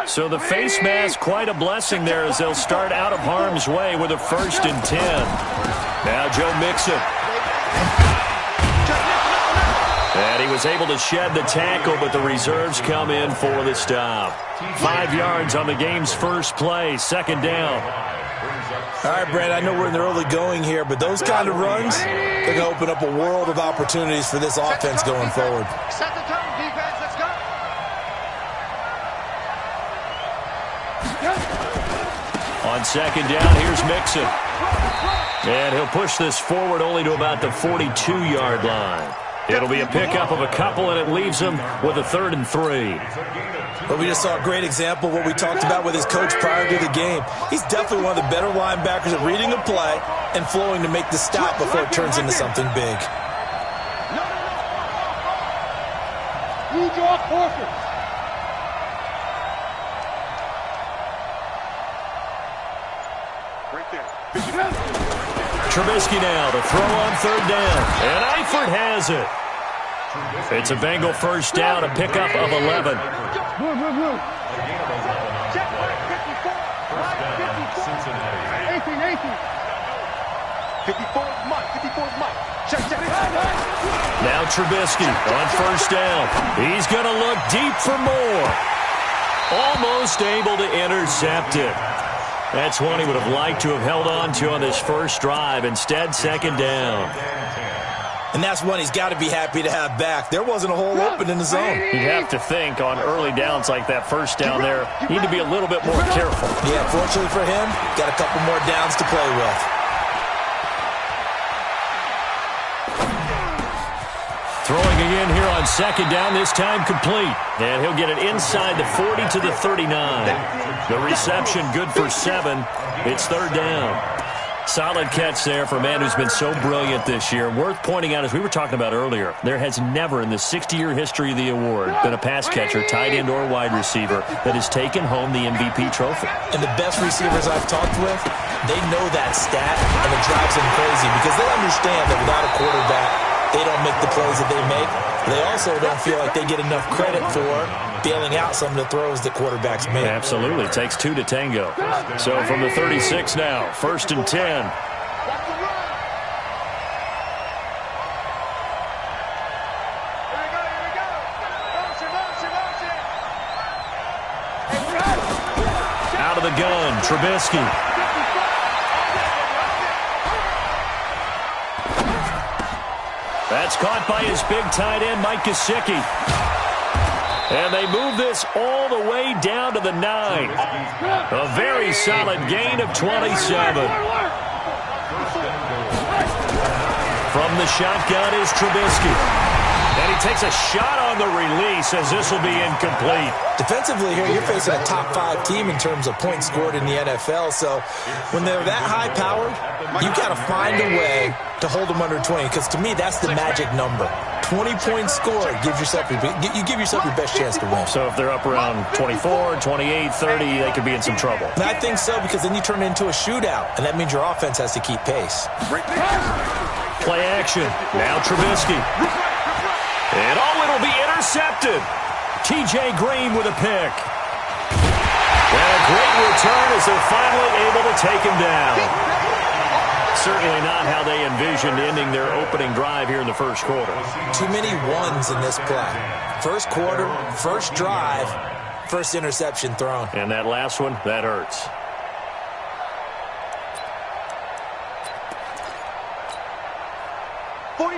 So the face mask, quite a blessing there as they'll start out of harm's way with a 1st and 10. Now Joe Mixon. And he was able to shed the tackle, but the reserves come in for the stop. 5 yards on the game's first play, 2nd down. All right, Brad, I know we're in the early going here, but those kind of runs, they're going to open up a world of opportunities for this offense going forward. Set the tone, defense, let's go. On 2nd down, here's Mixon. And he'll push this forward only to about the 42-yard line. It'll be a pickup of a couple, and it leaves him with a 3rd and 3. But we just saw a great example of what we talked about with his coach prior to the game. He's definitely one of the better linebackers at reading a play and flowing to make the stop before it turns into something big. You draw forfeit. Right there. Trubisky now to throw on 3rd down. And Eifert has it. It's a Bengal 1st down, a pickup of 11. Check mark 54. 54 is Mike. 54 is Mike. Check. Now Trubisky on 1st down. He's going to look deep for more. Almost able to intercept it. That's one he would have liked to have held on to on this first drive. Instead, 2nd down. And that's one he's got to be happy to have back. There wasn't a hole open in the zone. You'd have to think on early downs like that 1st down there, need to be a little bit more careful. Yeah, fortunately for him, got a couple more downs to play with. Throwing again here on 2nd down, this time complete. And he'll get it inside the 40 to the 39. The reception good for 7. It's 3rd down. Solid catch there for a man who's been so brilliant this year. Worth pointing out, as we were talking about earlier, there has never in the 60-year history of the award been a pass catcher, tight end, or wide receiver that has taken home the MVP trophy. And the best receivers I've talked with, they know that stat, and it drives them crazy because they understand that without a quarterback, they don't make the plays that they make. They also don't feel like they get enough credit for bailing out some of the throws that quarterbacks make. Absolutely. It takes 2 to tango. So from the 36 now, 1st and 10. Out of the gun, Trubisky. That's caught by his big tight end, Mike Gesicki. And they move this all the way down to the 9. A very solid gain of 27. From the shotgun is Trubisky. And he takes a shot on the release as this will be incomplete. Defensively here, you're facing a top-5 team in terms of points scored in the NFL. So when they're that high-powered, you've got to find a way to hold them under 20. Because to me, that's the magic number. 20 points scored gives yourself you give yourself your best chance to win. So if they're up around 24, 28, 30, they could be in some trouble. And I think so, because then you turn it into a shootout, and that means your offense has to keep pace. Play action. Now Trubisky. And it'll be intercepted. T.J. Green with a pick. And a great return as they're finally able to take him down. Certainly not how they envisioned ending their opening drive here in the first quarter. Too many ones in this play. First quarter, first drive, first interception thrown. And that last one, that hurts.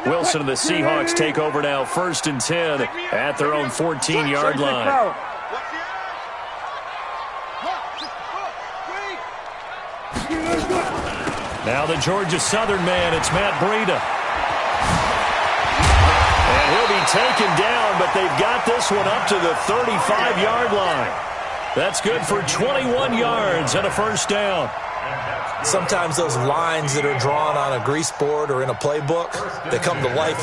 Wilson and the Seahawks take over now, 1st and 10 at their own 14-yard line. Now the Georgia Southern man, it's Matt Breida. And he'll be taken down, but they've got this one up to the 35-yard line. That's good for 21 yards and a 1st down. Sometimes those lines that are drawn on a grease board or in a playbook, they come to life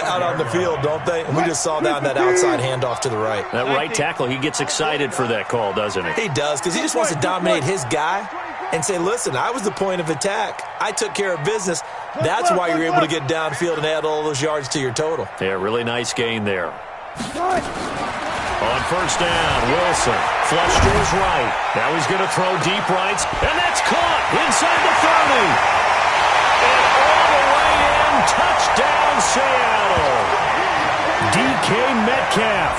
out on the field, don't they? And we just saw down that outside handoff to the right. That right tackle, he gets excited for that call, doesn't he? He does, because he just wants to dominate his guy and say, listen, I was the point of attack. I took care of business. That's why you're able to get downfield and add all those yards to your total. Yeah, really nice gain there. On first down, Wilson flushed to his right. Now he's going to throw deep right, and that's caught inside the 30. And all the way in, touchdown Seattle. DK Metcalf,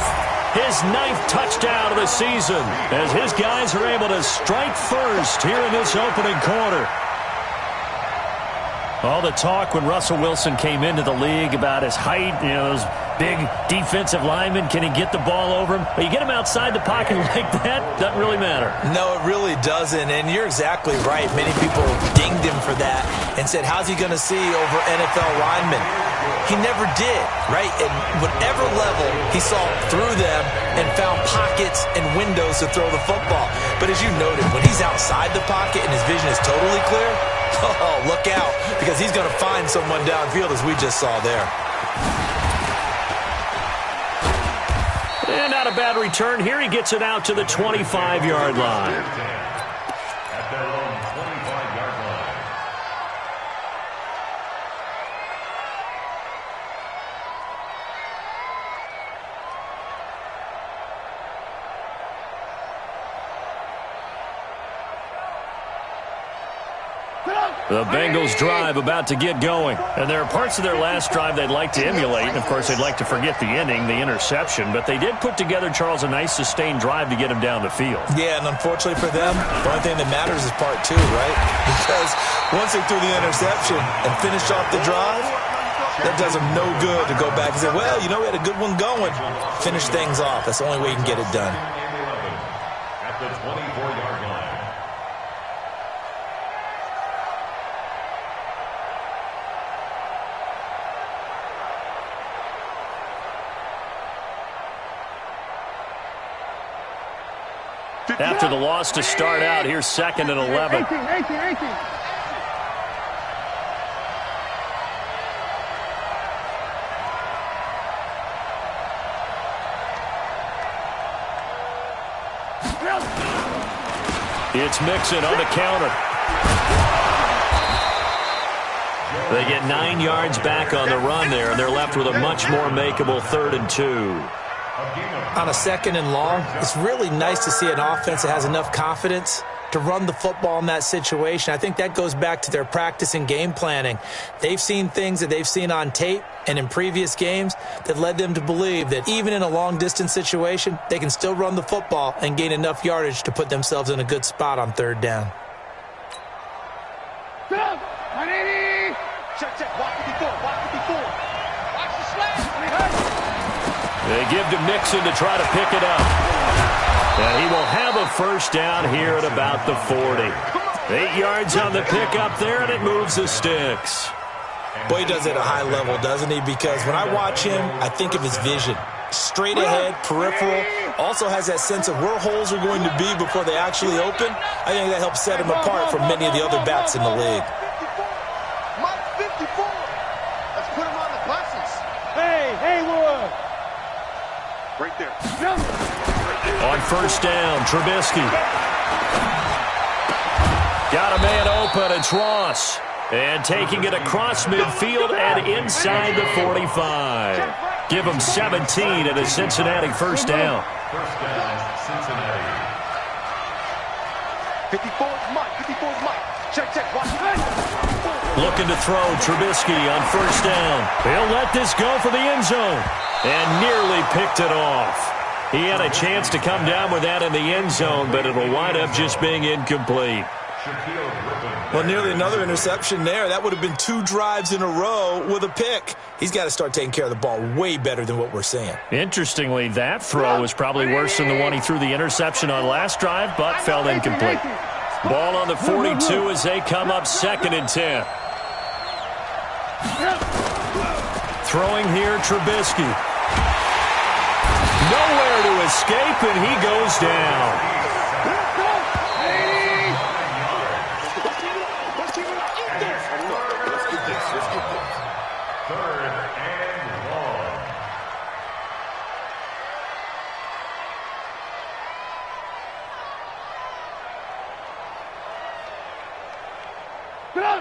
his 9th touchdown of the season, as his guys are able to strike first here in this opening quarter. All the talk when Russell Wilson came into the league about his height, those big defensive linemen, can he get the ball over him? But you get him outside the pocket like that, doesn't really matter. No, it really doesn't, and you're exactly right. Many people dinged him for that and said, how's he going to see over NFL linemen? He never did, right? And whatever level, he saw through them and found pockets and windows to throw the football. But as you noted, when he's outside the pocket and his vision is totally clear, oh, look out, because he's going to find someone downfield, as we just saw there. And not a bad return here. He gets it out to the 25-yard line. At their own 25-yard line. The Bengals drive about to get going. And there are parts of their last drive they'd like to emulate. And, of course, they'd like to forget the ending, the interception. But they did put together, Charles, a nice sustained drive to get him down the field. Yeah, and unfortunately for them, the only thing that matters is part 2, right? Because once they threw the interception and finished off the drive, that does them no good to go back and say, well, we had a good one going. Finish things off. That's the only way you can get it done. At the 24-yard line. After the loss to start out, here's 2nd and 11. 18. It's Mixon on the counter. They get 9 yards back on the run there, and they're left with a much more makeable 3rd and 2. On a 2nd and long, it's really nice to see an offense that has enough confidence to run the football in that situation. I think that goes back to their practice and game planning. They've seen things that they've seen on tape and in previous games that led them to believe that even in a long-distance situation, they can still run the football and gain enough yardage to put themselves in a good spot on 3rd down. Check. Watch 54. Watch the slash. They give to Mixon to try to pick it up. And he will have a first down here at about the 40. 8 yards on the pickup there, and it moves the sticks. Boy, he does it at a high level, doesn't he? Because when I watch him, I think of his vision. Straight ahead, peripheral, also has that sense of where holes are going to be before they actually open. I think that helps set him apart from many of the other backs in the league. Mike 54. Let's put him on the buses. Hey, Wood. Right there. On first down, Trubisky. Got a man open, it's Ross. And taking it across midfield and inside the 45. Give him 17 at a Cincinnati first down. First down, Cincinnati. 54's Mike. Check. Watch it. Looking to throw, Trubisky on first down. He'll let this go for the end zone. And nearly picked it off. He had a chance to come down with that in the end zone, but it'll wind up just being incomplete. Well, nearly another interception there. That would have been 2 drives in a row with a pick. He's got to start taking care of the ball way better than what we're seeing. Interestingly, that throw was probably worse than the one he threw the interception on last drive, but fell incomplete. Ball on the 42 as they come up 2nd and 10. Throwing here, Trubisky. Nowhere to escape, and he goes down.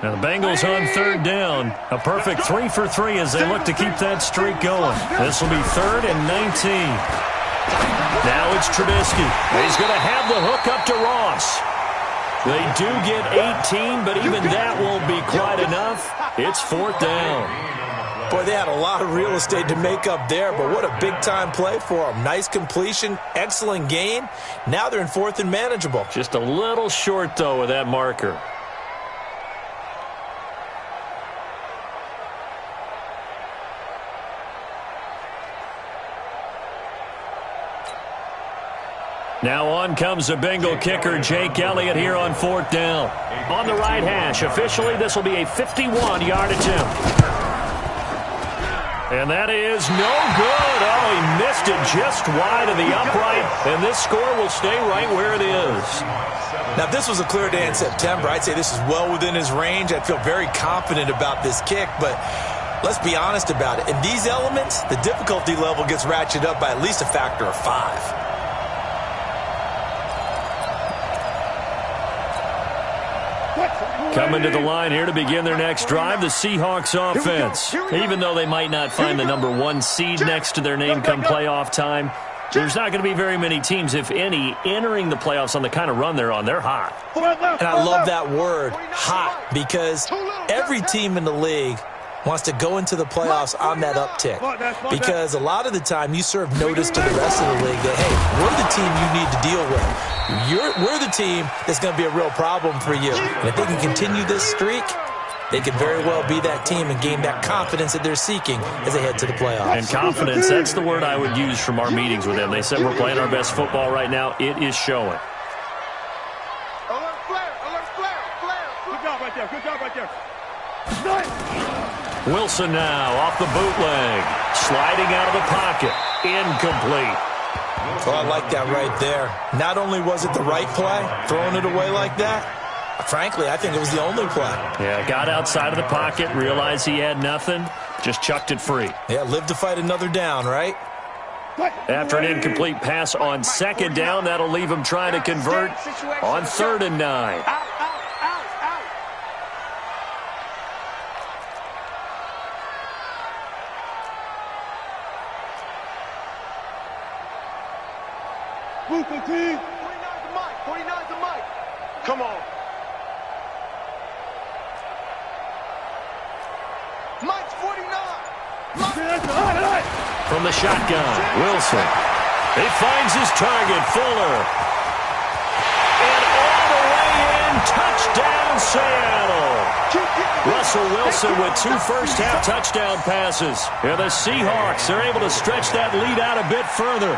Now the Bengals on 3rd down. A perfect 3 for 3 as they look to keep that streak going. This will be 3rd and 19. Now it's Trubisky. He's going to have the hook up to Ross. They do get 18, but even that won't be quite enough. It's 4th down. Boy, they had a lot of real estate to make up there, but what a big-time play for them. Nice completion, excellent gain. Now they're in 4th and manageable. Just a little short, though, with that marker. Now on comes the Bengal kicker, Jake Elliott, here on 4th down. On the right hash, officially this will be a 51-yard attempt. And that is no good. Oh, he missed it just wide of the upright, and this score will stay right where it is. Now, if this was a clear day in September, I'd say this is well within his range. I'd feel very confident about this kick, but let's be honest about it. In these elements, the difficulty level gets ratcheted up by at least a factor of 5. Coming to the line here to begin their next drive, the Seahawks offense. Even though they might not find the number 1 seed next to their name come playoff time, there's not going to be very many teams, if any, entering the playoffs on the kind of run they're on. They're hot. And I love that word, hot, because every team in the league wants to go into the playoffs on that uptick. Because a lot of the time you serve notice to the rest of the league that, hey, we're the team you need to deal with. We're the team that's going to be a real problem for you. And if they can continue this streak, they could very well be that team and gain that confidence that they're seeking as they head to the playoffs. And confidence, that's the word I would use from our meetings with them. They said we're playing our best football right now. It is showing. Alert flare, alert flare, flare. Good job right there, good job right there. Wilson now off the bootleg. Sliding out of the pocket. Incomplete. Well, I like that right there. Not only was it the right play, throwing it away like that, frankly, I think it was the only play. Yeah, got outside of the pocket, realized he had nothing, just chucked it free. Yeah, live to fight another down, right? After an incomplete pass on 2nd down, that'll leave him trying to convert on 3rd and 9. Move the team. 49's the mic. 49's the mic. Come on. Mike's 49. From the shotgun, Wilson. He finds his target, Fuller. And all the way in, touchdown Seattle. Russell Wilson with 2 first-half touchdown passes. And the Seahawks are able to stretch that lead out a bit further.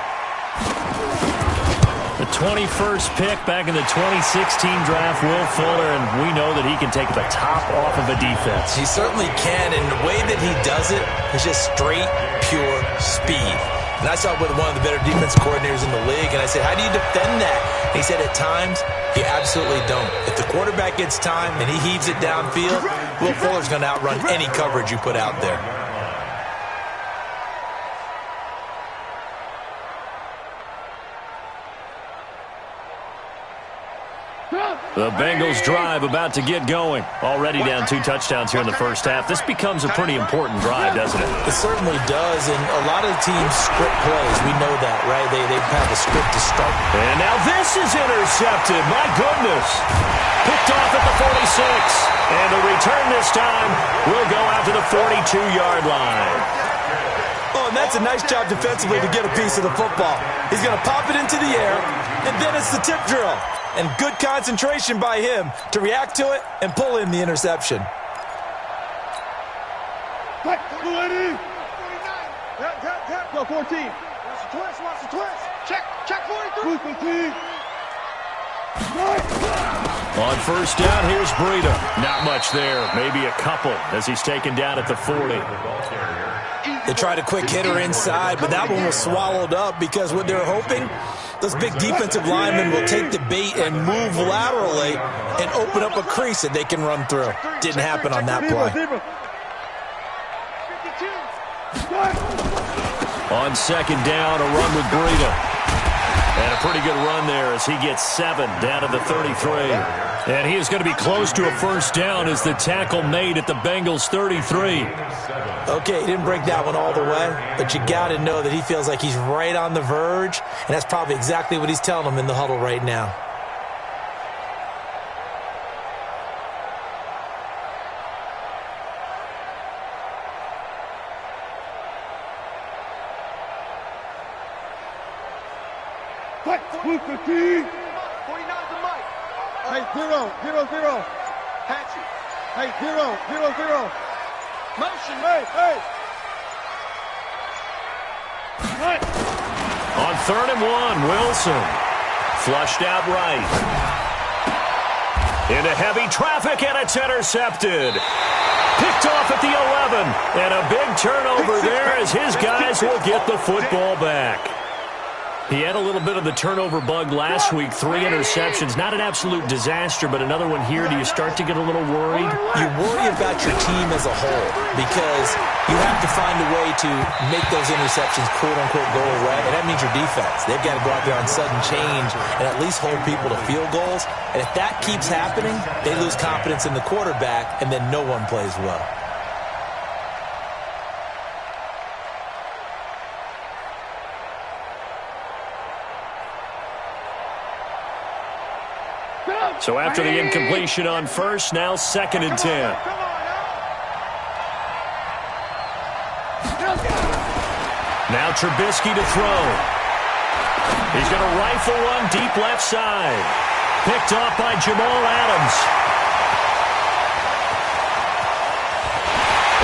The 21st pick back in the 2016 draft, Will Fuller, and we know that he can take the top off of a defense. He certainly can, and the way that he does it is just straight, pure speed. And I saw it with one of the better defense coordinators in the league, and I said, how do you defend that? And he said, at times, you absolutely don't. If the quarterback gets time and he heaves it downfield, Will Fuller's going to outrun any coverage you put out there. The Bengals drive about to get going. Already down 2 touchdowns here in the first half. This becomes a pretty important drive, doesn't it? It certainly does, and a lot of the teams script plays. We know that, right? They have a script to start. And now this is intercepted. My goodness. Picked off at the 46. And the return this time will go out to the 42-yard line. Oh, and that's a nice job defensively to get a piece of the football. He's going to pop it into the air, and then it's the tip drill. And good concentration by him to react to it and pull in the interception. Go 14. Watch the twist, watch the twist. Check 43. On first down, here's Breida. Not much there, maybe a couple as he's taken down at the 40. They tried a quick hitter inside, but that one was swallowed up because what they're hoping, those big defensive linemen will take the bait and move laterally and open up a crease that they can run through. Didn't happen on that play. On 2nd down, a run with Breida. And a pretty good run there as he gets 7 down to the 33. And he is going to be close to a first down as the tackle made at the Bengals 33. Okay, he didn't break that one all the way, but you got to know that he feels like he's right on the verge, and that's probably exactly what he's telling them in the huddle right now. Hey, 0, 0, 0. Patchy. Hey, 0, 0, 0. Motion. Hey. On 3rd and 1, Wilson. Flushed out right. Into heavy traffic, and it's intercepted. Picked off at the 11. And a big turnover there as his guys will get the football back. He had a little bit of the turnover bug last week, 3 interceptions. Not an absolute disaster, but another one here. Do you start to get a little worried? You worry about your team as a whole because you have to find a way to make those interceptions, quote-unquote, go away, and that means your defense. They've got to go out there on sudden change and at least hold people to field goals. And if that keeps happening, they lose confidence in the quarterback, and then no one plays well. So after the incompletion on first, now 2nd and 10. Now Trubisky to throw. He's going to rifle one deep left side. Picked off by Jamal Adams.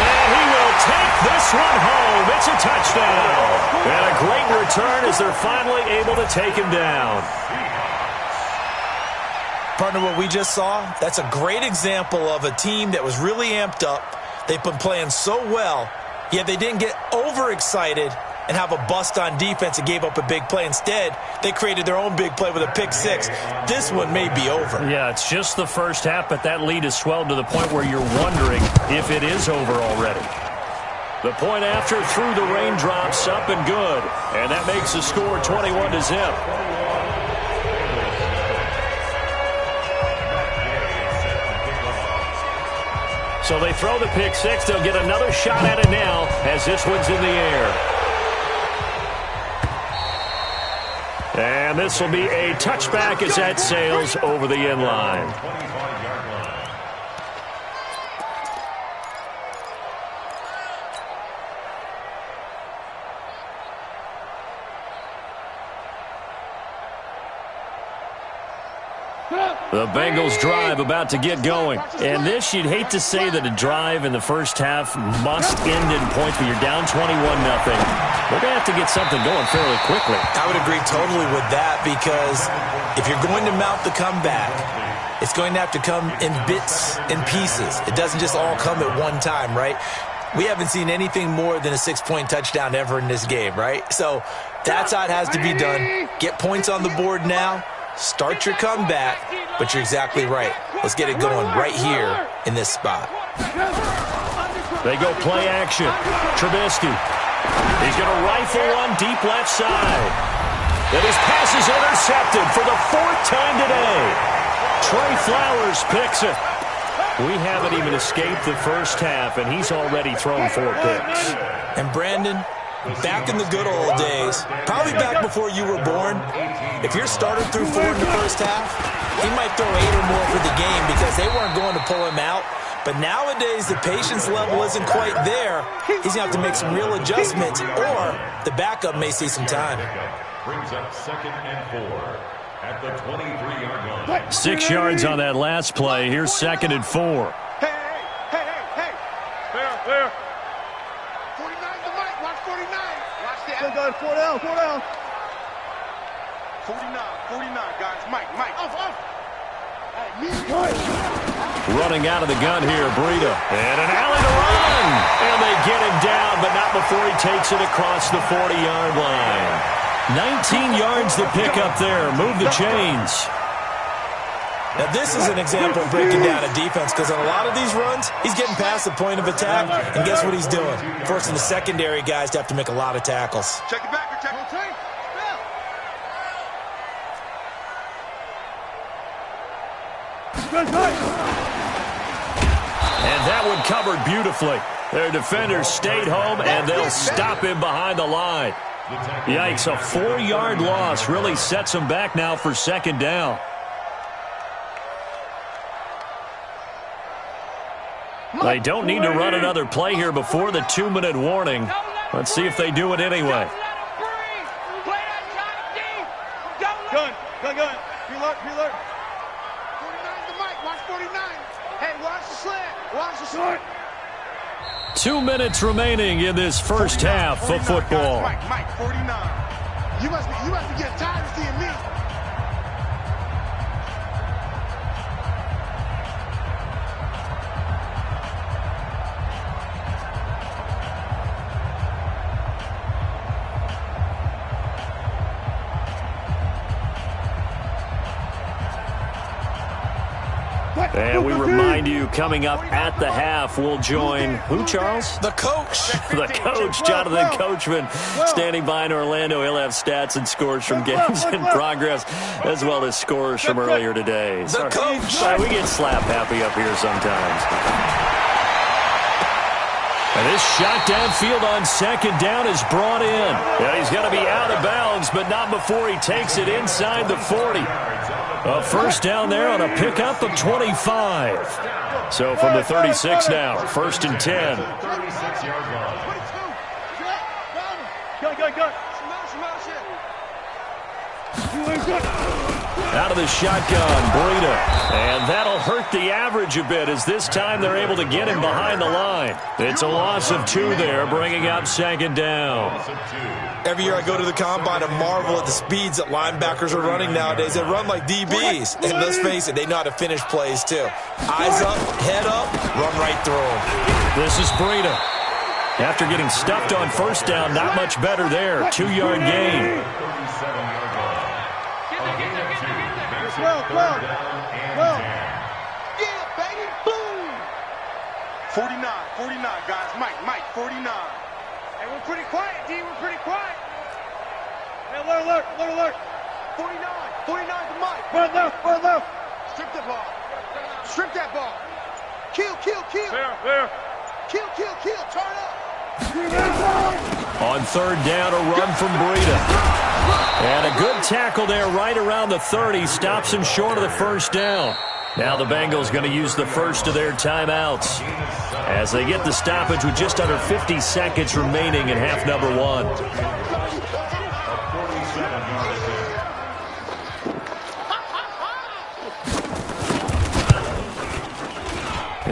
And he will take this one home. It's a touchdown. And a great return as they're finally able to take him down. Partner, what we just saw, that's a great example of a team that was really amped up. They've been playing so well, yet they didn't get overexcited and have a bust on defense and gave up a big play. Instead, they created their own big play with a pick 6. This one may be over. Yeah, it's just the first half, but that lead has swelled to the point where you're wondering if it is over already. The point after through the raindrops, up and good. And that makes the score 21-0. So they throw the pick 6. They'll get another shot at it now as this one's in the air. And this will be a touchback as that sails over the end line. The Bengals drive about to get going. And this, you'd hate to say that a drive in the first half must end in points, but you're down 21-0. They're going to have to get something going fairly quickly. I would agree totally with that because if you're going to mount the comeback, it's going to have to come in bits and pieces. It doesn't just all come at one time, right? We haven't seen anything more than a 6-point touchdown ever in this game, right? So that's how it has to be done. Get points on the board now. Start your comeback, but you're exactly right. Let's get it going right here in this spot. They go play action. Trubisky. He's going to rifle one deep left side. And his pass is intercepted for the 4th time today. Trey Flowers picks it. We haven't even escaped the first half, and he's already thrown 4 picks. And Brandon, back in the good old days, probably back before you were born, if your starter threw 4 in the first half, he might throw 8 or more for the game because they weren't going to pull him out. But nowadays, the patience level isn't quite there. He's going to have to make some real adjustments, or the backup may see some time. Brings up 2nd and 4 at the 23-yard line. 6 yards on that last play. Here's 2nd and 4. Hey. Clear. 49 to Mike. Watch 49. Watch the end. 4 down. 49, guys. Mike. Off. Running out of the gun here, Breida. And an alley to run. And they get him down, but not before he takes it across the 40-yard line. 19 yards to pick up there. Move the chains. Now, this is an example of breaking down a defense because on a lot of these runs, he's getting past the point of attack, and guess what he's doing? Forcing the secondary guys to have to make a lot of tackles. Check it back. And that one covered beautifully. Their defenders stayed home, and they'll stop him behind the line. Yikes, a 4-yard loss really sets them back now for second down. They don't need to run another play here before the 2-minute warning. Let's see if they do it anyway. Gun. Preload. 49's the mic. Watch 49. Hey, watch the slant. Watch the slant. 2 minutes remaining in this first half of football. Mike, 49. You must be getting tired of seeing me. And we remind you, coming up at the half, we'll join who, Charles? The coach. The coach, Jonathan Coachman, standing by in Orlando. He'll have stats and scores from games in progress, as well as scores from earlier today. The coach. Sorry, we get slap happy up here sometimes. And this shot downfield on second down is brought in. Yeah, he's going to be out of bounds, but not before he takes it inside the 40. A first down there on a pickup of 25. So from the 36 now, 1st and 10. Out of the shotgun, Breida. And that'll hurt the average a bit as this time they're able to get him behind the line. It's a loss of 2 there, bringing up second down. Every year I go to the combine and marvel at the speeds that linebackers are running nowadays. They run like DBs. And let's face it, they know how to finish plays too. Eyes up, head up, run right through them. This is Breida. After getting stuffed on first down, not much better there. 2-yard gain. Well. Yeah, baby, boom. 49, guys. Mike, 49. Hey, we're pretty quiet, D. We're pretty quiet. Hey, alert. 49 to Mike. Run left. Strip that ball. Kill. There. Kill. Turn up. On third down, a run from Breida. And a good tackle there right around the 30. Stops him short of the first down. Now the Bengals going to use the first of their timeouts as they get the stoppage with just under 50 seconds remaining in half number 1.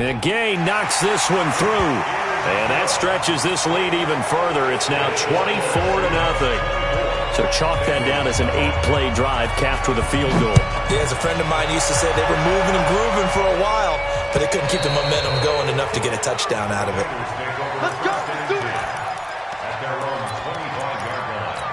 And Gay knocks this one through. And that stretches this lead even further. It's now 24-0. So chalk that down as an 8-play drive capped with a field goal. Yeah, as a friend of mine used to say, they were moving and grooving for a while, but they couldn't keep the momentum going enough to get a touchdown out of it. Let's go. Do it. At their own 25-yard line.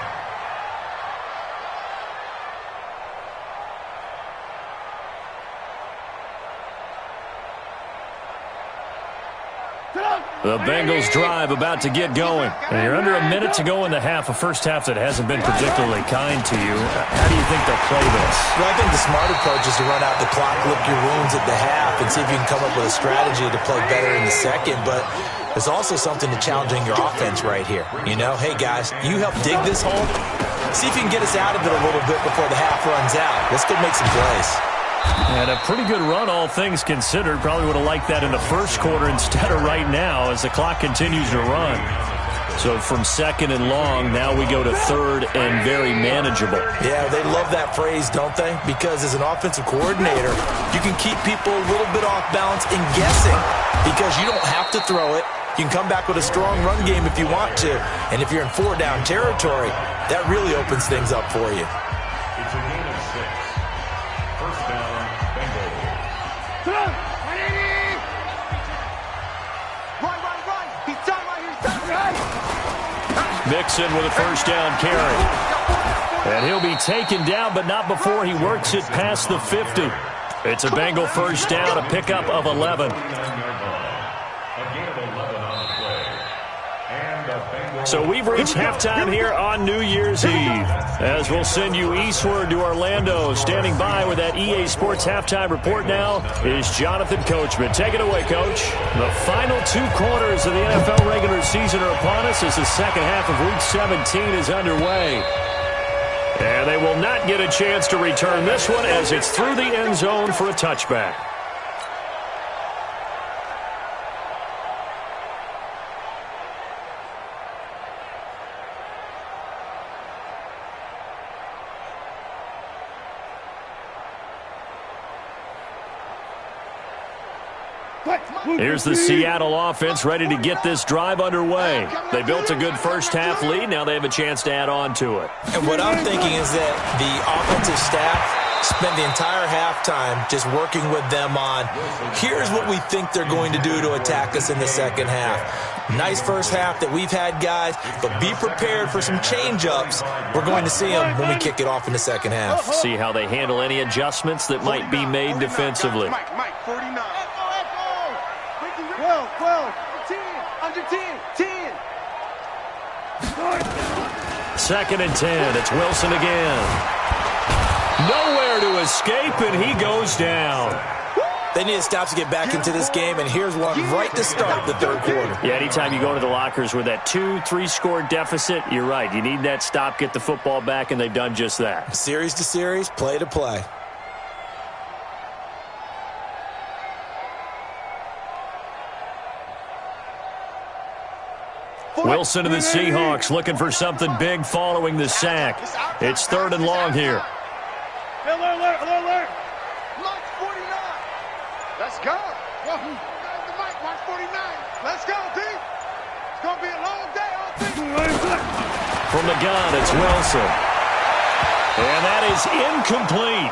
The Bengals drive about to get going. And you're under a minute to go in the half, a first half that hasn't been particularly kind to you. How do you think they'll play this? Well, I think the smart approach is to run out the clock, lick your wounds at the half, and see if you can come up with a strategy to play better in the second. But there's also something to challenging your offense right here. You know, hey, guys, you help dig this hole. See if you can get us out of it a little bit before the half runs out. Let's go make some plays. And a pretty good run, all things considered. Probably would have liked that in the first quarter instead of right now as the clock continues to run. So from second and long, now we go to third and very manageable. Yeah, they love that phrase, don't they? Because as an offensive coordinator, you can keep people a little bit off balance and guessing because you don't have to throw it. You can come back with a strong run game if you want to. And if you're in 4-down territory, that really opens things up for you. It's a gain of 6. First down, Bengals. Right. He's done right. Mixon with a first down carry. And he'll be taken down, but not before he works it past the 50. It's a Bengal first down, a pickup of 11. A gain of 11 on the play. And So we've reached halftime here on New Year's Eve. As we'll send you eastward to Orlando. Standing by with that EA Sports halftime report now is Jonathan Coachman. Take it away, Coach. The final 2 quarters of the NFL regular season are upon us as the second half of Week 17 is underway. And they will not get a chance to return this one as it's through the end zone for a touchback. Here's the Seattle offense ready to get this drive underway. They built a good first-half lead. Now they have a chance to add on to it. And what I'm thinking is that the offensive staff spent the entire halftime just working with them on, here's what we think they're going to do to attack us in the second half. Nice first half that we've had, guys, but be prepared for some change-ups. We're going to see them when we kick it off in the second half. See how they handle any adjustments that might be made defensively. Mike, 49. 12, 10, under 10, 10. Second and 10. It's Wilson again. Nowhere to escape, and he goes down. They need to stop to get back into this game, and here's one right to start the third quarter. Yeah, anytime you go to the lockers with that 2-3 score deficit, you're right. You need that stop, get the football back, and they've done just that. Series to series, play to play. Wilson to the Seahawks looking for something big following the sack. It's third and long here. Alert. Mark 49. Let's go. Mike, Mark 49. Let's go, D. It's going to be a long day, all day. From the gun, it's Wilson. And that is incomplete.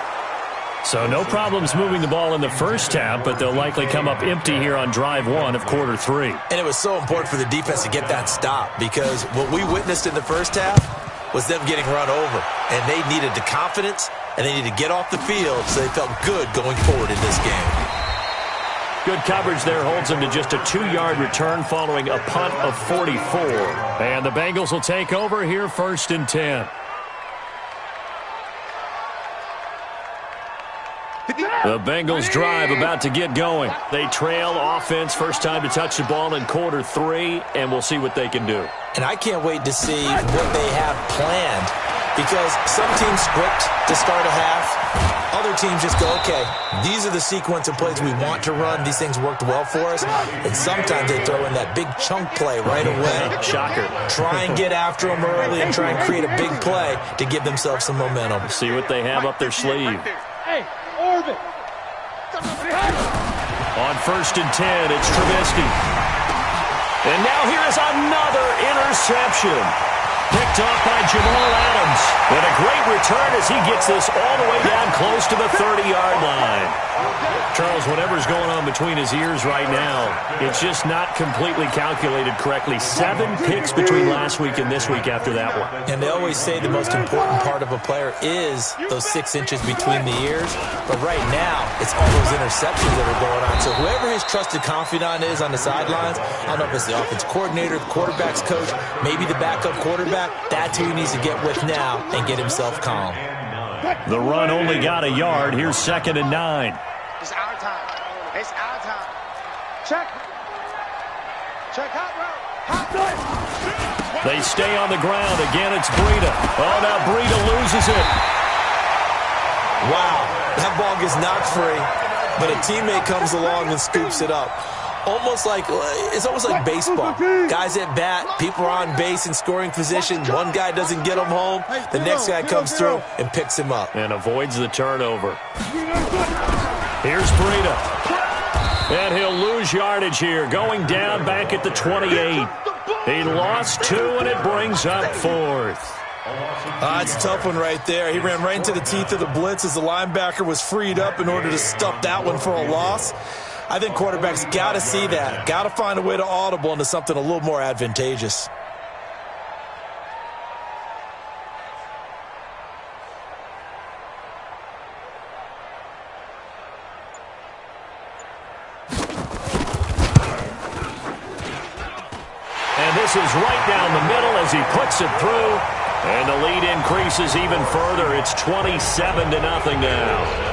So no problems moving the ball in the first half, but they'll likely come up empty here on drive 1 of quarter 3. And it was so important for the defense to get that stop because what we witnessed in the first half was them getting run over. And they needed the confidence, and they needed to get off the field so they felt good going forward in this game. Good coverage there holds them to just a 2-yard return following a punt of 44. And the Bengals will take over here first and 10. The Bengals drive about to get going. They trail offense, first time to touch the ball in quarter 3, and we'll see what they can do. And I can't wait to see what they have planned because some teams script to start a half. Other teams just go, okay, these are the sequence of plays we want to run. These things worked well for us. And sometimes they throw in that big chunk play right away. Shocker. Try and get after them early and try and create a big play to give themselves some momentum. See what they have up their sleeve. Hey, Orbit. On first and 10, it's Trubisky. And now here's another interception. Picked off by Jamal Adams. And a great return as he gets this all the way down close to the 30-yard line. Charles, whatever's going on between his ears right now, it's just not completely calculated correctly. 7 picks between last week and this week after that one. And they always say the most important part of a player is those 6 inches between the ears. But right now, it's all those interceptions that are going on. So whoever his trusted confidant is on the sidelines, I don't know if it's the offense coordinator, the quarterback's coach, maybe the backup quarterback, that's who he needs to get with now and get himself calm. The run only got a yard. Here's second and 9. It's our time. It's our time. Check. Hot route. They stay on the ground. Again, it's Breida. Oh, now Breida loses it. Wow. That ball gets knocked free, but a teammate comes along and scoops it up. It's almost like baseball. Guys at bat, people are on base in scoring position. One guy doesn't get him home. The next guy comes through and picks him up. And avoids the turnover. Here's Breida. And he'll lose yardage here. Going down back at the 28. He lost 2, and it brings up 4th. It's a tough one right there. He ran right into the teeth of the blitz as the linebacker was freed up in order to stuff that one for a loss. I think quarterbacks got to see that. Got to find a way to audible into something a little more advantageous. is right down the middle as he puts it through. And the lead increases even further. It's 27-0 now.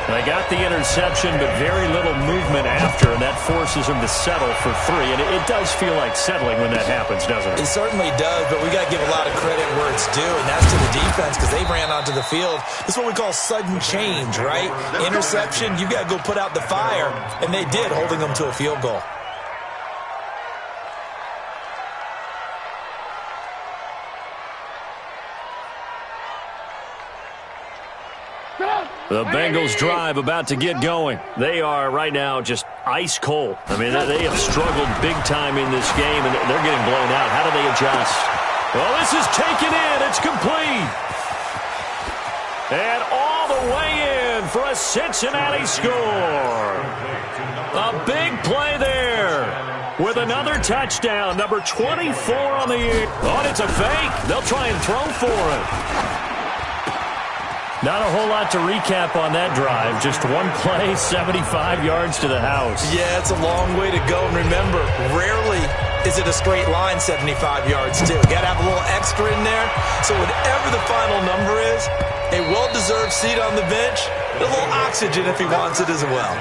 They got the interception, but very little movement after, and that forces them to settle for 3. And it does feel like settling when that happens, doesn't it? It certainly does, but we got to give a lot of credit where it's due, and that's to the defense because they ran onto the field. This is what we call sudden change, right? Interception, you got to go put out the fire, and they did, holding them to a field goal. The Bengals drive about to get going. They are right now just ice cold. I mean, they have struggled big time in this game, and they're getting blown out. How do they adjust? Well, this is taken in. It's complete. And all the way in for a Cincinnati score. A big play there with another touchdown. Number 24 on the year. Oh, it's a fake. They'll try and throw for it. Not a whole lot to recap on that drive. Just one play, 75 yards to the house. Yeah, it's a long way to go. And remember, rarely is it a straight line 75 yards, too. Got to have a little extra in there. So whatever the final number is, a well-deserved seat on the bench, a little oxygen if he wants it as well.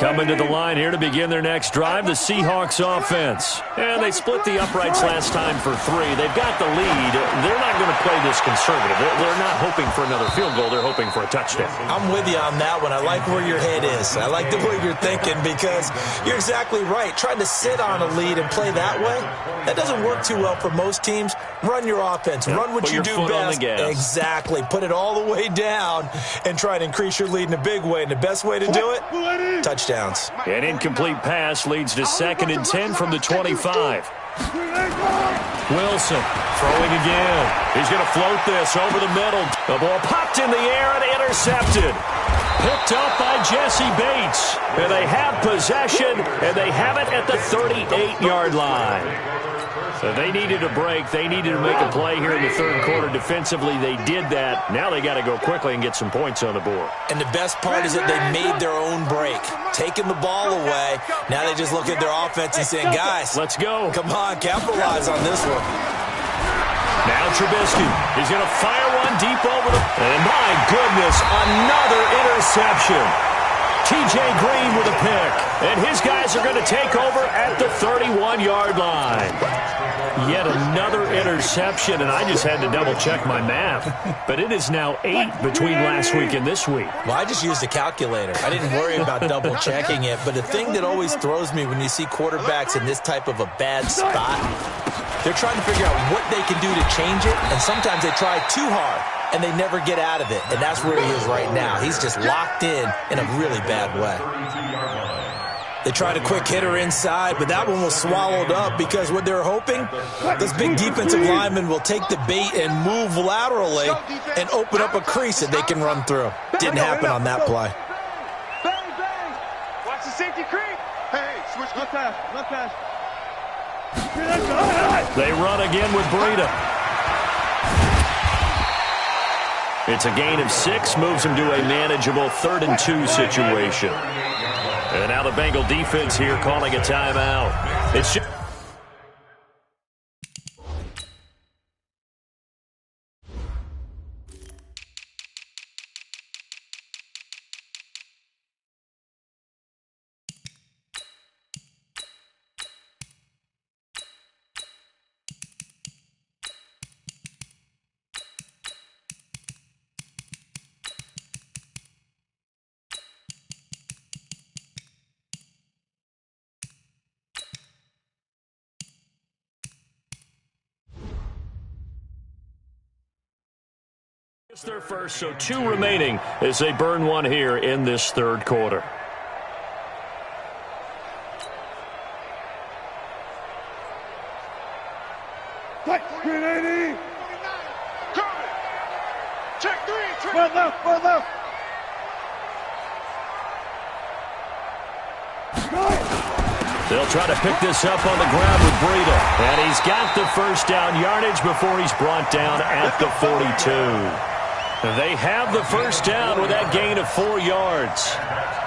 Coming to the line here to begin their next drive, the Seahawks offense. And they split the uprights last time for 3. They've got the lead. They're not going to play this conservative. They're not hoping for another field goal. They're hoping for a touchdown. I'm with you on that one. I like where your head is. I like the way you're thinking because you're exactly right. Trying to sit on a lead and play that way, that doesn't work too well for most teams. Run your offense. Run what you do best. Exactly. Put it all the way down and try to increase your lead in a big way. And the best way to do it, touchdowns. An incomplete pass leads to 2nd and 10 from the 25. Wilson throwing again. He's going to float this over the middle. The ball popped in the air and intercepted. Picked up by Jesse Bates. And they have possession, and they have it at the 38-yard line. So they needed a break. They needed to make a play here in the third quarter. Defensively, they did that. Now they got to go quickly and get some points on the board. And the best part is that they made their own break. Taking the ball away. Now they just look at their offense and saying, guys, let's go. Come on, capitalize on this one. Now Trubisky. He's going to fire one deep over the... And my goodness, another interception. T.J. Green with a pick. And his guys are going to take over at the 31-yard line. Yet another interception, and I just had to double-check my math. But it is now 8 between last week and this week. Well, I just used a calculator. I didn't worry about double-checking it. But the thing that always throws me when you see quarterbacks in this type of a bad spot, they're trying to figure out what they can do to change it, and sometimes they try too hard. And they never get out of it. And that's where he is right now. He's just locked in a really bad way. They tried a quick hitter inside, but that one was swallowed up because what they're hoping, this big defensive lineman will take the bait and move laterally and open up a crease that they can run through. Didn't happen on that play. Bang, bang. Watch the safety creep. Hey, switch left pass, left pass. They run again with Breida. It's a gain of 6, moves him to a manageable 3rd and 2 situation. And now the Bengal defense here calling a timeout. It's their first, so 2 remaining as they burn one here in this third quarter. Check 3. One left. They'll try to pick this up on the ground with Breida. And he's got the first down yardage before he's brought down at the 42. They have the first down with that gain of 4 yards.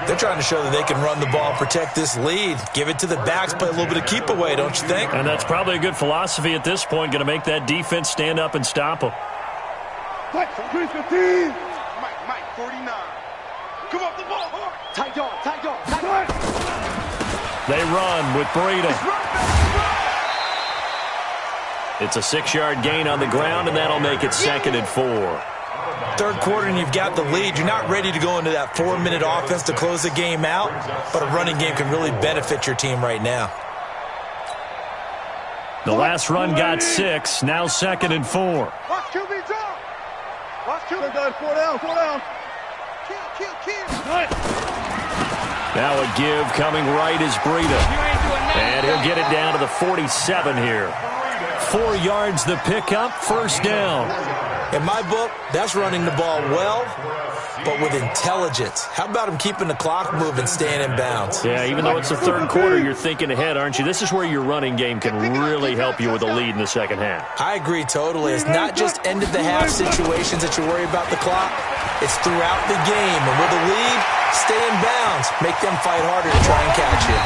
They're trying to show that they can run the ball, protect this lead. Give it to the backs, play a little bit of keep away, don't you think? And that's probably a good philosophy at this point, going to make that defense stand up and stop them. Mike, 49. Come off the ball hard. Tight dog. They run with Breida. It's a 6-yard gain on the ground, and that'll make it 2nd and 4. Third quarter and you've got the lead. You're not ready to go into that 4-minute offense to close the game out, but a running game can really benefit your team right now. The last run got 6, now 2nd and 4. Watch QB drop. Watch QB drop. 4 down. Kill. Now a give coming right is Breida. And he'll get it down to the 47 here. 4 yards the pickup, first down. In my book, that's running the ball well, but with intelligence. How about him keeping the clock moving, staying in bounds? Yeah, even though it's the third quarter, you're thinking ahead, aren't you? This is where your running game can really help you with a lead in the second half. I agree totally. It's not just end-of-the-half situations that you worry about the clock. It's throughout the game. And with a lead, stay in bounds. Make them fight harder to try and catch you.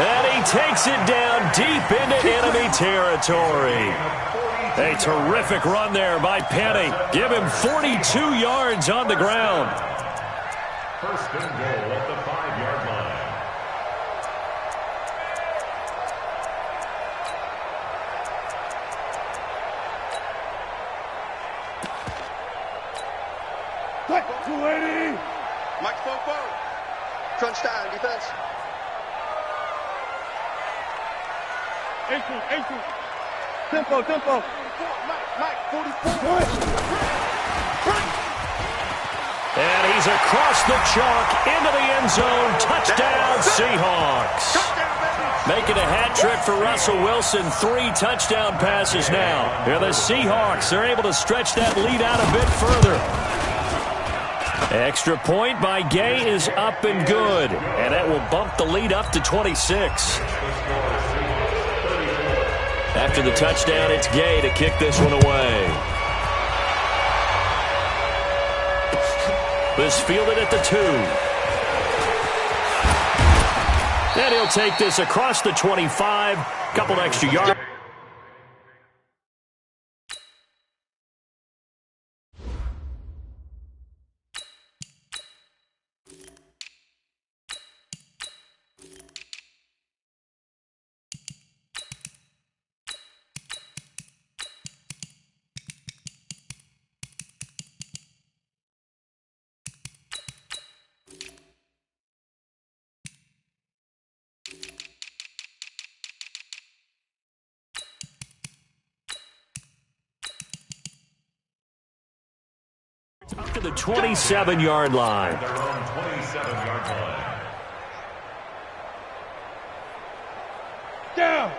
And he takes it down deep into enemy territory. A terrific run there by Penny. Give him 42 yards on the ground. First and goal at the 5-yard line. Mike, 280. Mike, 4-4. Crunch time, defense. 18. Tempo. Mike, 44. And he's across the chalk into the end zone. Touchdown, Seahawks. Making a hat trick for Russell Wilson. 3 touchdown passes now. Here the Seahawks are able to stretch that lead out a bit further. Extra point by Gay is up and good. And that will bump the lead up to 26. After the touchdown, it's Gay to kick this one away. This fielded at the 2. And he'll take this across the 25. Couple extra yards. Up to the 27-yard line. Their own 27-yard line.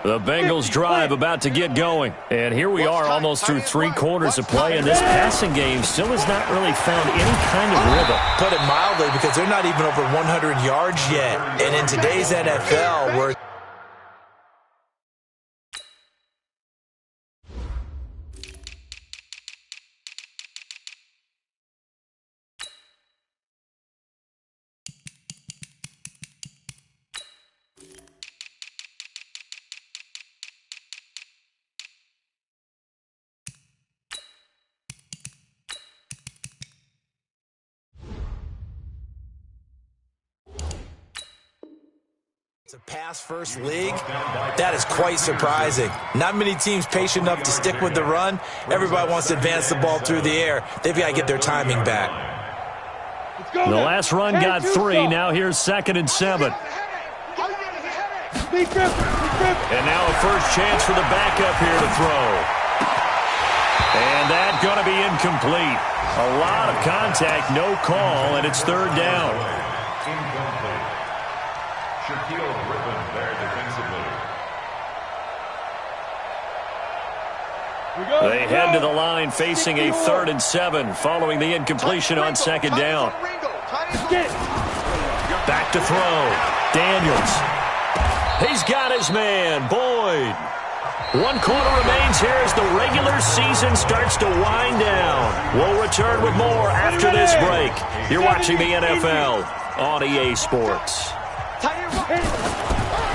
The Bengals drive about to get going. And here we are almost through 3 quarters of play, and this passing game still has not really found any kind of rhythm. Put it mildly, because they're not even over 100 yards yet. And in today's NFL, where it's a pass-first league, that is quite surprising. Not many teams patient enough to stick with the run. Everybody wants to advance the ball through the air. They've got to get their timing back. The last run got 3. Now here's 2nd and 7. And now a first chance for the backup here to throw. And that's going to be incomplete. A lot of contact, no call, and it's 3rd down. Incomplete. Shaquille Griffin there defensively. They head to the line facing a 3rd and 7 following the incompletion on 2nd down. Back to throw. Daniels. He's got his man, Boyd. 1 quarter remains here as the regular season starts to wind down. We'll return with more after this break. You're watching the NFL on EA Sports.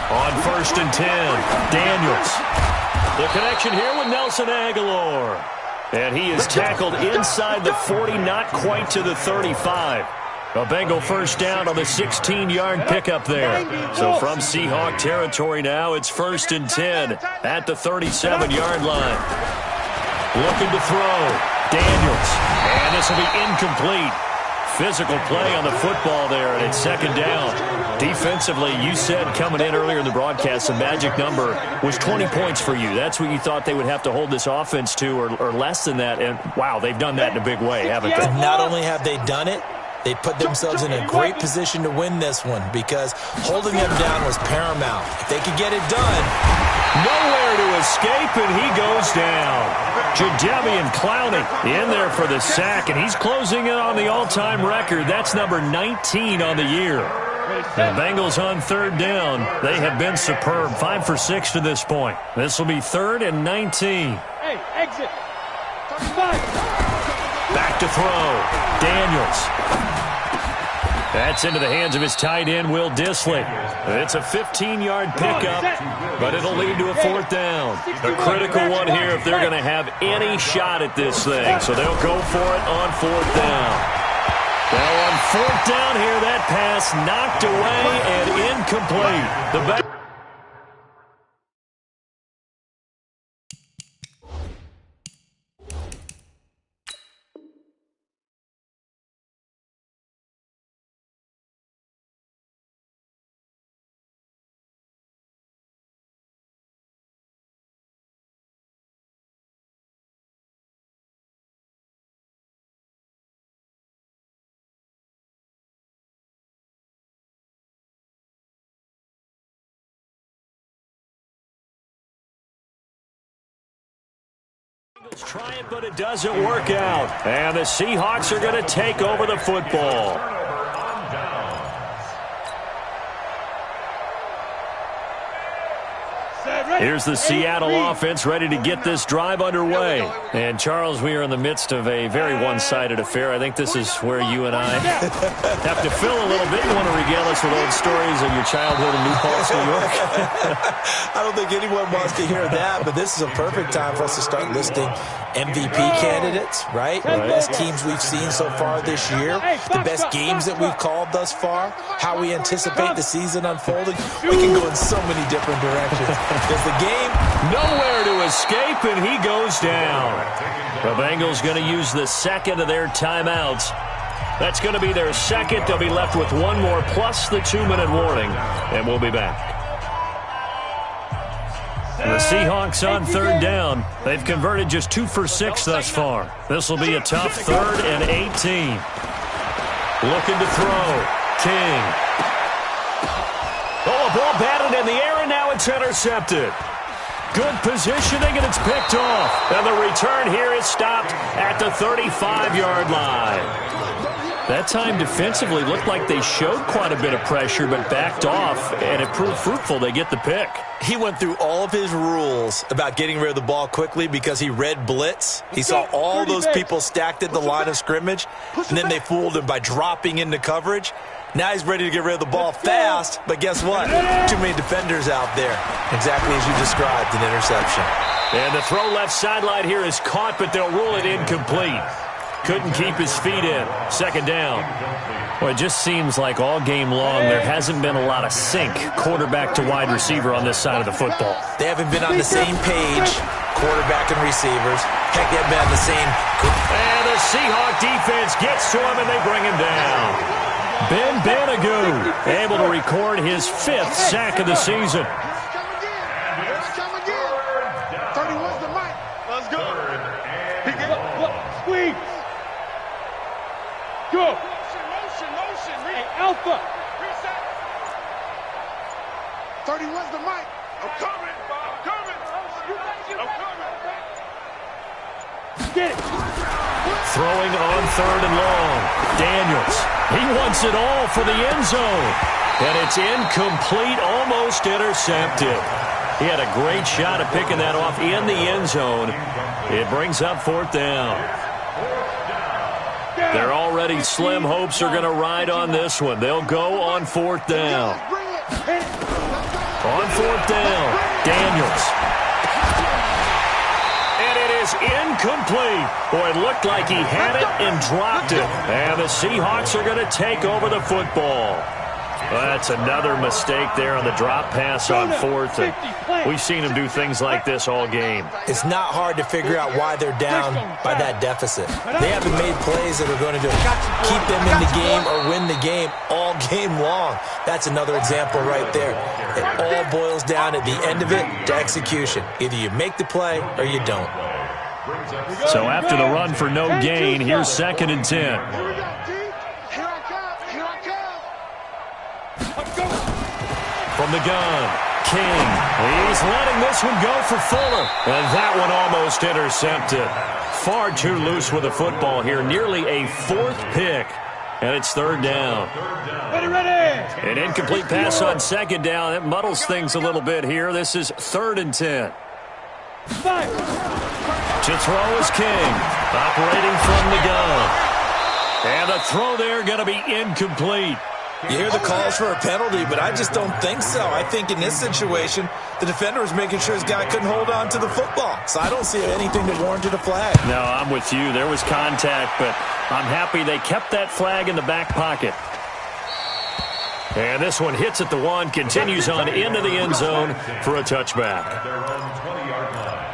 On 1st and 10, Daniels. The connection here with Nelson Aguilar. And he is tackled inside the 40, not quite to the 35. A Bengal first down on the 16-yard pickup there. So from Seahawk territory now, it's 1st and 10 at the 37-yard line. Looking to throw. Daniels. And this will be incomplete. Physical play on the football there, and it's 2nd down. Defensively, you said coming in earlier in the broadcast, the magic number was 20 points for you. That's what you thought they would have to hold this offense to, or less than that. And, wow, they've done that in a big way, haven't they? Not only have they done it, they put themselves in a great position to win this one because holding them down was paramount. If they could get it done. Nowhere to escape, and he goes down. Jadeveon Clowney in there for the sack, and he's closing in on the all-time record. That's number 19 on the year. The Bengals on 3rd down. They have been superb. 5 for 6 to this point. This will be 3rd and 19. Hey, exit. Back to throw. Daniels. That's into the hands of his tight end, Will Dissly. It's a 15-yard pickup, but it'll lead to a 4th down. A critical one here if they're going to have any shot at this thing. So they'll go for it on 4th down. Well, on 4th down here, that pass knocked away and incomplete. The back. Try it, but it doesn't work out. And the Seahawks are going to take over the football. Here's the Seattle offense ready to get this drive underway. And, Charles, we are in the midst of a very one-sided affair. I think this is where you and I have to fill a little bit. You want to regale us with old stories of your childhood in New Paltz, New York? I don't think anyone wants to hear that, but this is a perfect time for us to start listing MVP candidates, right? The best teams we've seen so far this year, the best games that we've called thus far, how we anticipate the season unfolding. We can go in so many different directions. There's the game. Nowhere to escape, and he goes down. The Bengals going to use the 2nd of their timeouts. That's going to be their 2nd. They'll be left with 1 more plus the 2-minute warning, and we'll be back. The Seahawks on 3rd down. They've converted just 2 for 6 thus far. This will be a tough 3rd and 18. Looking to throw. King. Oh, a ball batted in the air, and now it's intercepted. Good positioning, and it's picked off. And the return here is stopped at the 35-yard line. That time defensively looked like they showed quite a bit of pressure but backed off, and it proved fruitful. They get the pick. He went through all of his rules about getting rid of the ball quickly because he read blitz. He saw all those people stacked at the line of scrimmage, and then they fooled him by dropping into coverage. Now he's ready to get rid of the ball fast, but guess what? Too many defenders out there. Exactly as you described, an interception. And the throw left sideline here is caught, but they'll rule it incomplete. Couldn't keep his feet in. 2nd down. Well, it just seems like all game long there hasn't been a lot of sync quarterback to wide receiver on this side of the football. They haven't been on the same page, quarterback and receivers. Heck, they haven't been on the same. And the Seahawk defense gets to him, and they bring him down. Ben Banagoo able to record his 5th sack of the season. Let's come again. 31's the mic. Let's go. Squeeze. Go. Motion. Hey, Alpha. Reset. 31's the mic. I'm coming. Get it. Throwing on 3rd and long. Daniels. He wants it all for the end zone. And it's incomplete, almost intercepted. He had a great shot at picking that off in the end zone. It brings up 4th down. Their already slim hopes are going to ride on this one. They'll go on 4th down. On 4th down, Daniels. And it is incomplete. Boy, it looked like he had it and dropped it. And the Seahawks are going to take over the football. Well, that's another mistake there on the drop pass on 4th. And we've seen him do things like this all game. It's not hard to figure out why they're down by that deficit. They haven't made plays that are going to keep them in the game or win the game all game long. That's another example right there. It all boils down at the end of it to execution. Either you make the play or you don't. So after the run for no gain, here's 2nd and 10. From the gun, King. He's letting this one go for Fuller. And that one almost intercepted. Far too loose with the football here. Nearly a 4th pick. And it's 3rd down. Ready. An incomplete pass on 2nd down. It muddles things a little bit here. This is 3rd and 10. To throw is King. Operating from the gun. And the throw there going to be incomplete. You hear the calls for a penalty, but I just don't think so. I think in this situation, the defender was making sure his guy couldn't hold on to the football. So I don't see anything that warranted a flag. No, I'm with you. There was contact, but I'm happy they kept that flag in the back pocket. And this one hits at the 1, continues on into the end zone for a touchback. At their own 20-yard line.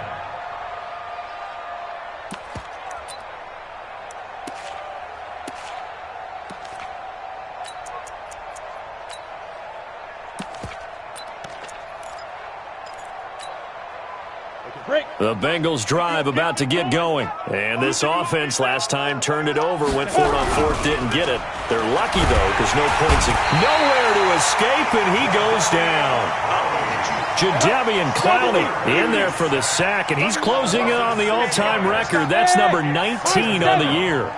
The Bengals drive about to get going. And this offense last time turned it over, went for it on 4th, didn't get it. They're lucky, though, because no points. Nowhere to escape, and he goes down. Jadeveon Clowney in there for the sack, and he's closing in on the all-time record. That's number 19 on the year.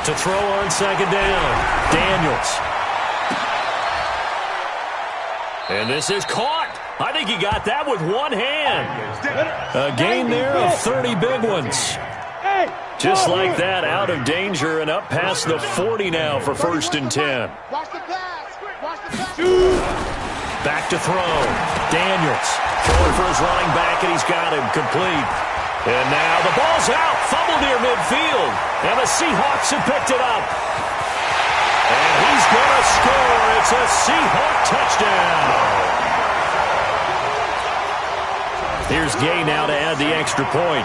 To throw on 2nd down, Daniels. And this is caught. I think he got that with one hand. A gain there of 30 big ones. Just like that, out of danger and up past the 40 now for 1st and 10. Back to throw. Daniels throwing for his running back, and he's got him complete. And now the ball's out. Fumble near midfield. And the Seahawks have picked it up. And he's going to score. It's a Seahawk touchdown. Here's Gay now to add the extra point.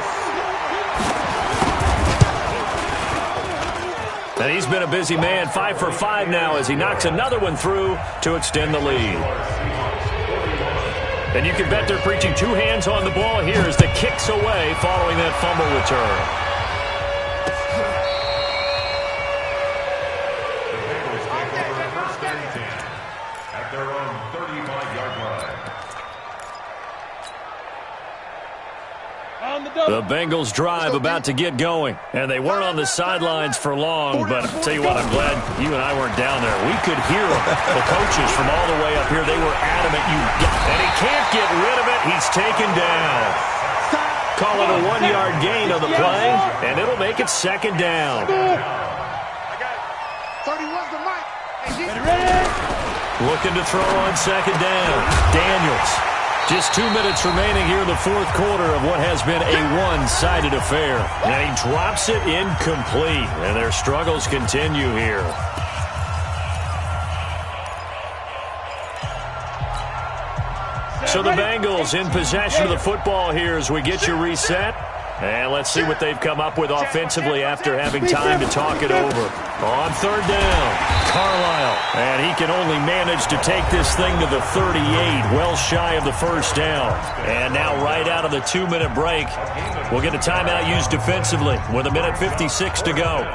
And he's been a busy man, 5 for 5 now as he knocks another one through to extend the lead. And you can bet they're preaching 2 hands on the ball here as the kick's away following that fumble return. At their own 35-yard line. The Bengals drive about to get going. And they weren't on the sidelines for long, but I'll tell you what, I'm glad you and I weren't down there. We could hear them. The coaches from all the way up here, they were adamant. And he can't get rid of it. He's taken down. Call it a 1-yard gain on the play, and it'll make it 2nd down. Looking to throw on 2nd down. Daniels. Just 2 minutes remaining here in the 4th quarter of what has been a one-sided affair. And he drops it incomplete, and their struggles continue here. So the Bengals in possession of the football here as we get you reset. And let's see what they've come up with offensively after having time to talk it over. On 3rd down, Carlisle. And he can only manage to take this thing to the 38, well shy of the 1st down. And now right out of the 2-minute break, we'll get a timeout used defensively with 1:56 to go.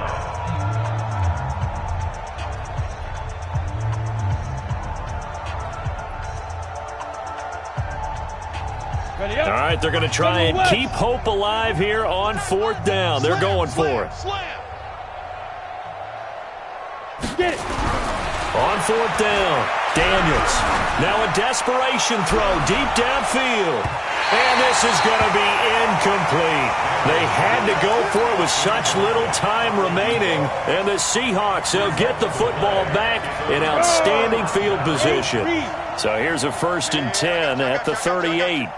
All right, they're going to try and keep hope alive here on 4th down. They're going for it. On 4th down, Daniels. Now a desperation throw deep downfield. And this is going to be incomplete. They had to go for it with such little time remaining. And the Seahawks, they'll get the football back in outstanding field position. So here's a 1st and 10 at the 38.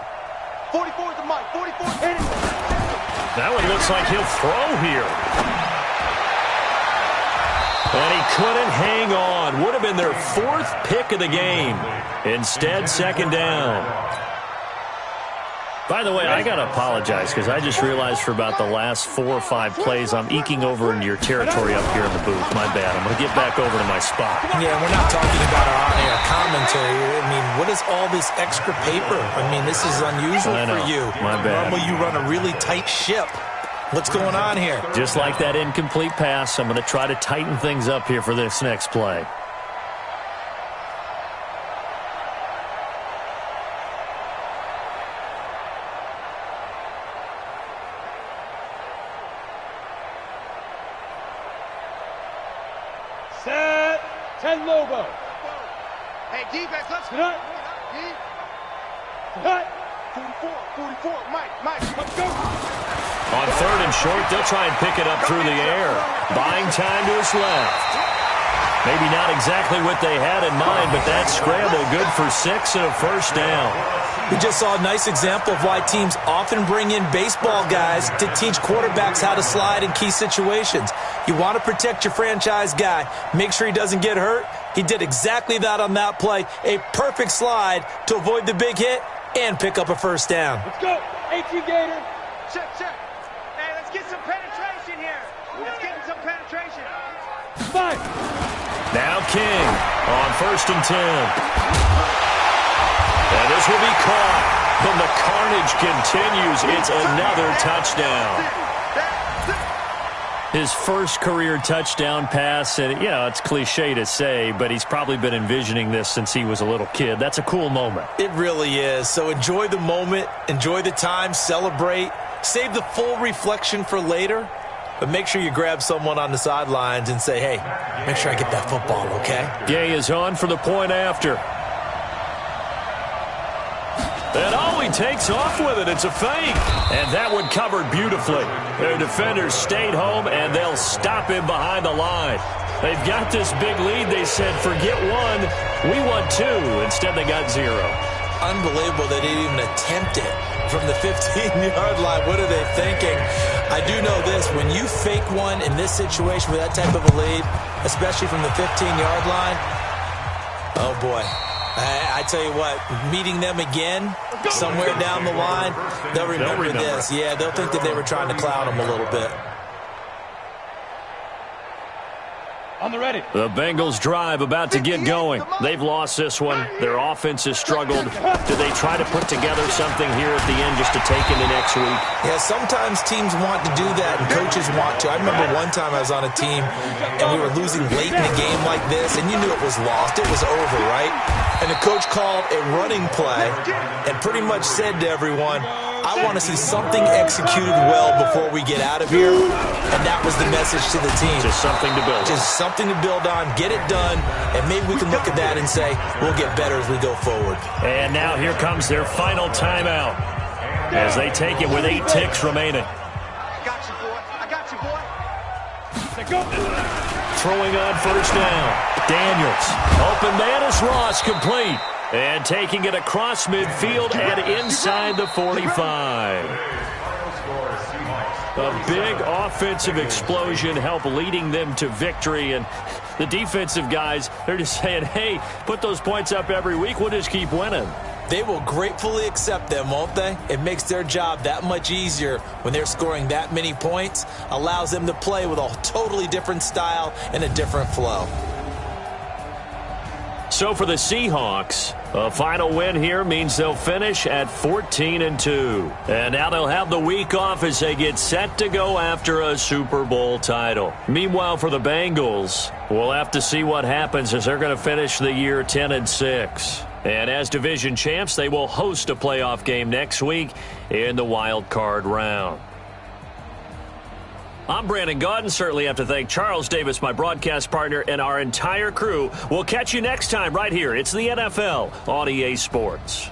44 is the mic. 44. Hit it. Now it looks like he'll throw here. And he couldn't hang on. Would have been their 4th pick of the game. Instead, 2nd down. By the way, I got to apologize because I just realized for about the last 4 or 5 plays I'm eking over into your territory up here in the booth. My bad. I'm going to get back over to my spot. Yeah, we're not talking about our on-air commentary. I mean, what is all this extra paper? I mean, this is unusual for you. My bad. Normally you run a really tight ship. What's going on here? Just like that incomplete pass, I'm going to try to tighten things up here for this next play. Set. 10 Lobo. Hey, defense, let's go. Cut. 44. Mike, let's go. On 3rd and short, they'll try and pick it up through the air. Buying time to his left. Maybe not exactly what they had in mind, but that scramble good for 6 and a 1st down. We just saw a nice example of why teams often bring in baseball guys to teach quarterbacks how to slide in key situations. You want to protect your franchise guy. Make sure he doesn't get hurt. He did exactly that on that play. A perfect slide to avoid the big hit and pick up a 1st down. Let's go. 18 Gator. Check. Hey, let's get some penetration here. Let's get some penetration. 5. Now King on 1st and 10. And this will be caught. And the carnage continues. It's another touchdown. His first career touchdown pass, and, you know, it's cliche to say, but he's probably been envisioning this since he was a little kid. That's a cool moment. It really is. So enjoy the moment, enjoy the time, celebrate, save the full reflection for later, but make sure you grab someone on the sidelines and say, hey, make sure I get that football, okay? Gay is on for the point after. And he takes off with it. It's a fake. And that one covered beautifully. Their defenders stayed home, and they'll stop him behind the line. They've got this big lead. They said, forget 1, we want 2. Instead, they got 0. Unbelievable they didn't even attempt it from the 15-yard line. What are they thinking? I do know this. When you fake one in this situation with that type of a lead, especially from the 15-yard line, oh, boy. I tell you what, meeting them again somewhere down the line, they'll remember this. Yeah, they'll think that they were trying to clown them a little bit. On the ready. The Bengals drive about to get going. They've lost this one. Their offense has struggled. Do they try to put together something here at the end just to take into next week? Yeah, sometimes teams want to do that and coaches want to. I remember one time I was on a team and we were losing late in a game like this and you knew it was lost. It was over, right? And the coach called a running play and pretty much said to everyone, I want to see something executed well before we get out of here. And that was the message to the team. Just something to build on. Just something to build on, get it done, and maybe we can look at that and say, we'll get better as we go forward. And now here comes their final timeout as they take it with 8 ticks remaining. I got you, boy. Go. Throwing on 1st down. Daniels. Open man is Ross, complete. And taking it across midfield and inside the 45. A big offensive explosion helped leading them to victory. And the defensive guys, they're just saying, hey, put those points up every week. We'll just keep winning. They will gratefully accept them, won't they? It makes their job that much easier when they're scoring that many points. Allows them to play with a totally different style and a different flow. So for the Seahawks, a final win here means they'll finish at 14-2. And now they'll have the week off as they get set to go after a Super Bowl title. Meanwhile, for the Bengals, we'll have to see what happens as they're going to finish the year 10-6. And as division champs, they will host a playoff game next week in the wild card round. I'm Brandon Gaudin. Certainly have to thank Charles Davis, my broadcast partner, and our entire crew. We'll catch you next time right here. It's the NFL on EA Sports.